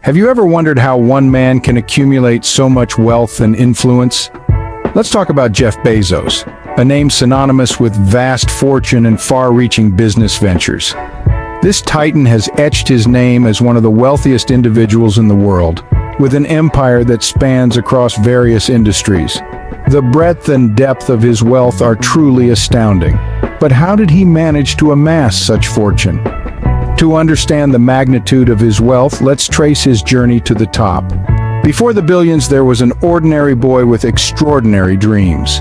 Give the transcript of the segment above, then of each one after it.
Have you ever wondered how one man can accumulate so much wealth and influence? Let's talk about Jeff Bezos, a name synonymous with vast fortune and far-reaching business ventures. This titan has etched his name as one of the wealthiest individuals in the world, with an empire that spans across various industries. The breadth and depth of his wealth are truly astounding. But how did he manage to amass such fortune? To understand the magnitude of his wealth, let's trace his journey to the top. Before the billions, there was an ordinary boy with extraordinary dreams.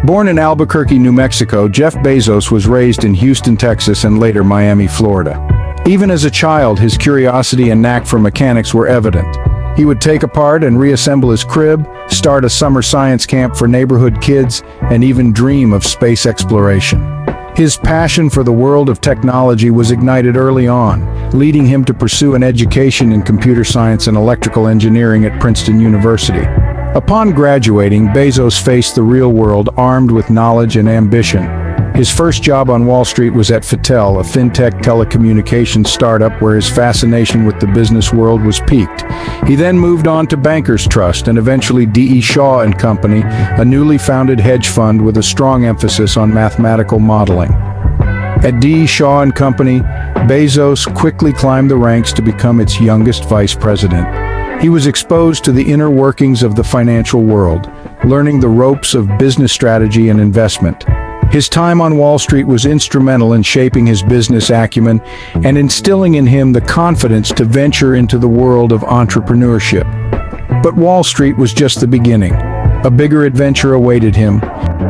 Born in Albuquerque, New Mexico, Jeff Bezos was raised in Houston, Texas, and later Miami, Florida. Even as a child, his curiosity and knack for mechanics were evident. He would take apart and reassemble his crib, start a summer science camp for neighborhood kids, and even dream of space exploration. His passion for the world of technology was ignited early on, leading him to pursue an education in computer science and electrical engineering at Princeton University. Upon graduating, Bezos faced the real world armed with knowledge and ambition. His first job on Wall Street was at Fattel, a fintech telecommunications startup where his fascination with the business world was piqued. He then moved on to Bankers Trust and eventually D.E. Shaw and Company, a newly founded hedge fund with a strong emphasis on mathematical modeling. At D.E. Shaw and Company, Bezos quickly climbed the ranks to become its youngest vice president. He was exposed to the inner workings of the financial world, learning the ropes of business strategy and investment. His time on Wall Street was instrumental in shaping his business acumen and instilling in him the confidence to venture into the world of entrepreneurship. But Wall Street was just the beginning. A bigger adventure awaited him.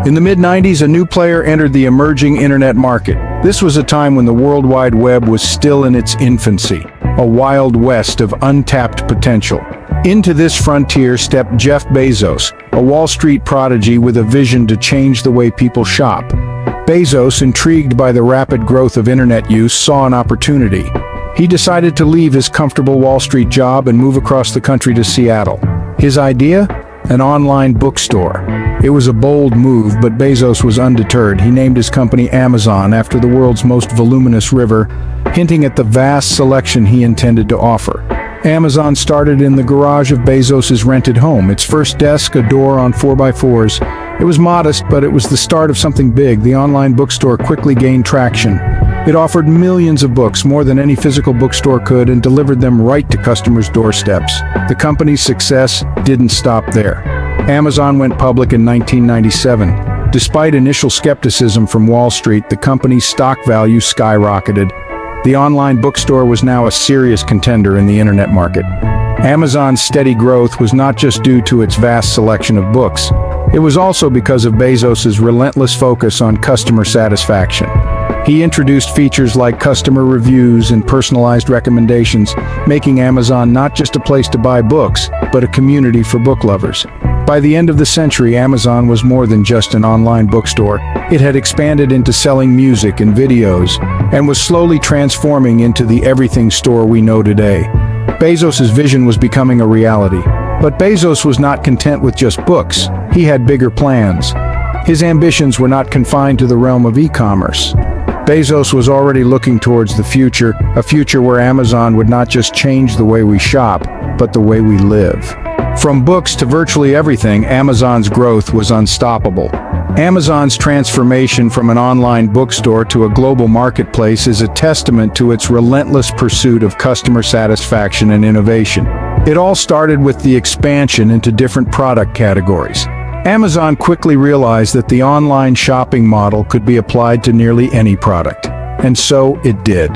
In the mid-90s, a new player entered the emerging internet market. This was a time when the World Wide Web was still in its infancy, a wild west of untapped potential. Into this frontier stepped Jeff Bezos, a Wall Street prodigy with a vision to change the way people shop. Bezos, intrigued by the rapid growth of internet use, saw an opportunity. He decided to leave his comfortable Wall Street job and move across the country to Seattle. His idea? An online bookstore. It was a bold move, but Bezos was undeterred. He named his company Amazon after the world's most voluminous river, hinting at the vast selection he intended to offer. Amazon started in the garage of Bezos' rented home, its first desk a door on 4x4s. It was modest, but it was the start of something big. The online bookstore quickly gained traction. It offered millions of books, more than any physical bookstore could, and delivered them right to customers' doorsteps. The company's success didn't stop there. Amazon went public in 1997. Despite initial skepticism from Wall Street, the company's stock value skyrocketed. The online bookstore was now a serious contender in the internet market. Amazon's steady growth was not just due to its vast selection of books. It was also because of Bezos' relentless focus on customer satisfaction. He introduced features like customer reviews and personalized recommendations, making Amazon not just a place to buy books, but a community for book lovers. By the end of the century, Amazon was more than just an online bookstore. It had expanded into selling music and videos, and was slowly transforming into the everything store we know today. Bezos' vision was becoming a reality. But Bezos was not content with just books. He had bigger plans. His ambitions were not confined to the realm of e-commerce. Bezos was already looking towards the future, a future where Amazon would not just change the way we shop, but the way we live. From books to virtually everything, Amazon's growth was unstoppable. Amazon's transformation from an online bookstore to a global marketplace is a testament to its relentless pursuit of customer satisfaction and innovation. It all started with the expansion into different product categories. Amazon quickly realized that the online shopping model could be applied to nearly any product. And so it did.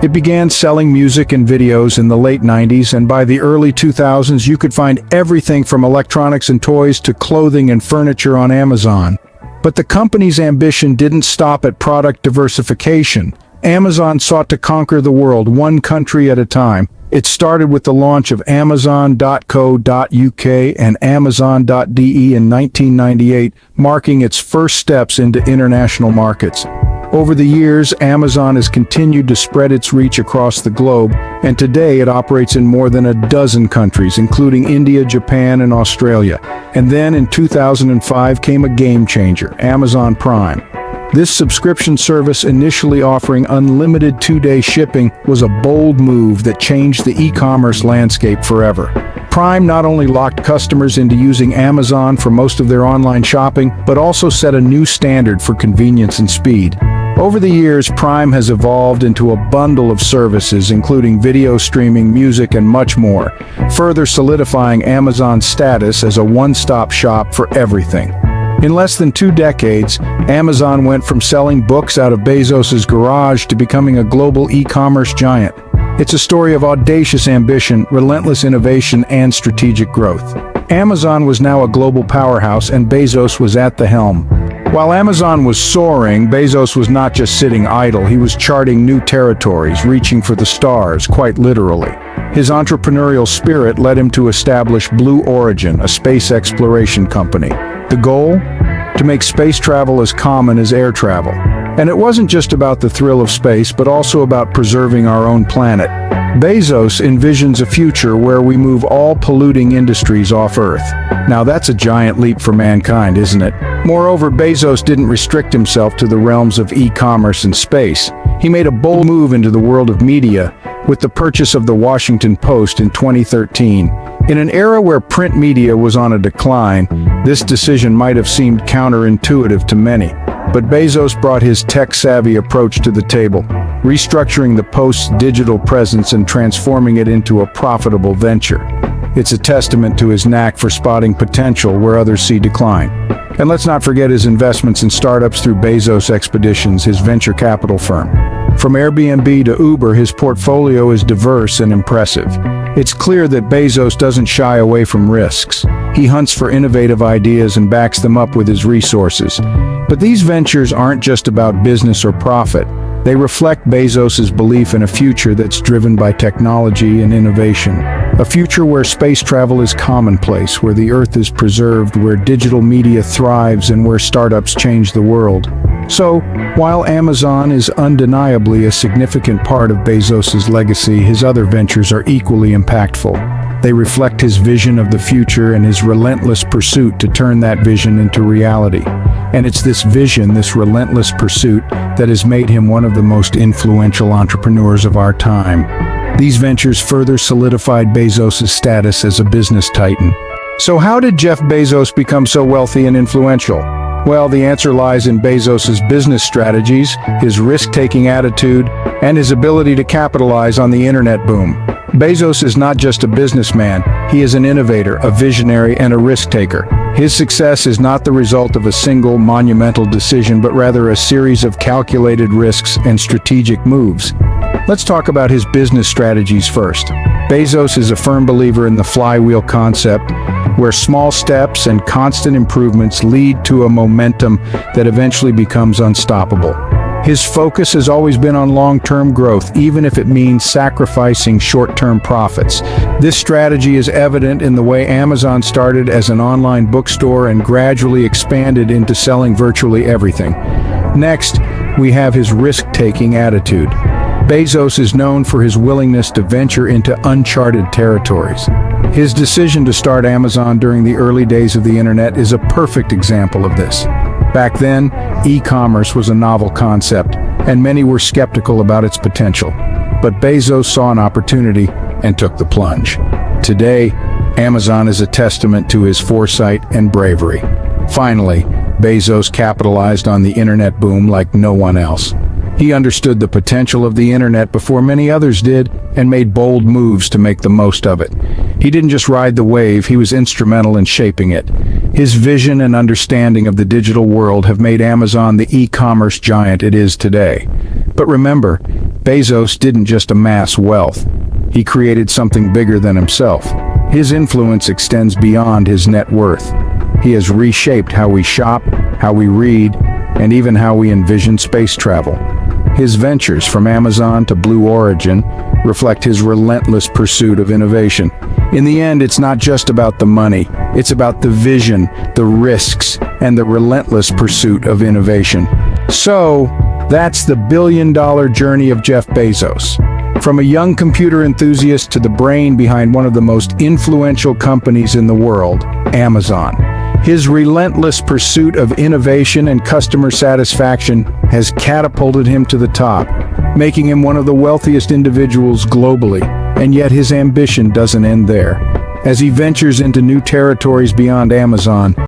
It began selling music and videos in the late 90s, and by the early 2000s you could find everything from electronics and toys to clothing and furniture on Amazon. But the company's ambition didn't stop at product diversification. Amazon sought to conquer the world, one country at a time. It started with the launch of Amazon.co.uk and Amazon.de in 1998, marking its first steps into international markets. Over the years, Amazon has continued to spread its reach across the globe, and today it operates in more than a dozen countries, including India, Japan, and Australia. And then in 2005 came a game changer, Amazon Prime. This subscription service, initially offering unlimited 2-day shipping, was a bold move that changed the e-commerce landscape forever. Prime not only locked customers into using Amazon for most of their online shopping, but also set a new standard for convenience and speed. Over the years, Prime has evolved into a bundle of services, including video streaming, music, and much more, further solidifying Amazon's status as a one-stop shop for everything. In less than 2 decades, Amazon went from selling books out of Bezos' garage to becoming a global e-commerce giant. It's a story of audacious ambition, relentless innovation, and strategic growth. Amazon was now a global powerhouse, and Bezos was at the helm. While Amazon was soaring, Bezos was not just sitting idle, he was charting new territories, reaching for the stars, quite literally. His entrepreneurial spirit led him to establish Blue Origin, a space exploration company. The goal? To make space travel as common as air travel. And it wasn't just about the thrill of space, but also about preserving our own planet. Bezos envisions a future where we move all polluting industries off Earth. Now that's a giant leap for mankind, isn't it? Moreover, Bezos didn't restrict himself to the realms of e-commerce and space. He made a bold move into the world of media with the purchase of the Washington Post in 2013. In an era where print media was on a decline, this decision might have seemed counterintuitive to many. But Bezos brought his tech-savvy approach to the table, restructuring the Post's digital presence and transforming it into a profitable venture. It's a testament to his knack for spotting potential where others see decline. And let's not forget his investments in startups through Bezos Expeditions, his venture capital firm. From Airbnb to Uber, his portfolio is diverse and impressive. It's clear that Bezos doesn't shy away from risks. He hunts for innovative ideas and backs them up with his resources. But these ventures aren't just about business or profit. They reflect Bezos' belief in a future that's driven by technology and innovation. A future where space travel is commonplace, where the Earth is preserved, where digital media thrives, and where startups change the world. So, while Amazon is undeniably a significant part of Bezos' legacy, his other ventures are equally impactful. They reflect his vision of the future and his relentless pursuit to turn that vision into reality. And it's this vision, this relentless pursuit, that has made him one of the most influential entrepreneurs of our time. These ventures further solidified Bezos' status as a business titan. So how did Jeff Bezos become so wealthy and influential? Well, the answer lies in Bezos' business strategies, his risk-taking attitude, and his ability to capitalize on the internet boom. Bezos is not just a businessman, he is an innovator, a visionary, and a risk-taker. His success is not the result of a single monumental decision, but rather a series of calculated risks and strategic moves. Let's talk about his business strategies first. Bezos is a firm believer in the flywheel concept, where small steps and constant improvements lead to a momentum that eventually becomes unstoppable. His focus has always been on long-term growth, even if it means sacrificing short-term profits. This strategy is evident in the way Amazon started as an online bookstore and gradually expanded into selling virtually everything. Next, we have his risk-taking attitude. Bezos is known for his willingness to venture into uncharted territories. His decision to start Amazon during the early days of the internet is a perfect example of this. Back then, e-commerce was a novel concept, and many were skeptical about its potential. But Bezos saw an opportunity and took the plunge. Today, Amazon is a testament to his foresight and bravery. Finally, Bezos capitalized on the internet boom like no one else. He understood the potential of the internet before many others did and made bold moves to make the most of it. He didn't just ride the wave, he was instrumental in shaping it. His vision and understanding of the digital world have made Amazon the e-commerce giant it is today. But remember, Bezos didn't just amass wealth. He created something bigger than himself. His influence extends beyond his net worth. He has reshaped how we shop, how we read, and even how we envision space travel. His ventures, from Amazon to Blue Origin, reflect his relentless pursuit of innovation. In the end, it's not just about the money. It's about the vision, the risks, and the relentless pursuit of innovation. So, that's the billion-dollar journey of Jeff Bezos. From a young computer enthusiast to the brain behind one of the most influential companies in the world, Amazon. His relentless pursuit of innovation and customer satisfaction has catapulted him to the top, making him one of the wealthiest individuals globally. And yet his ambition doesn't end there. As he ventures into new territories beyond Amazon,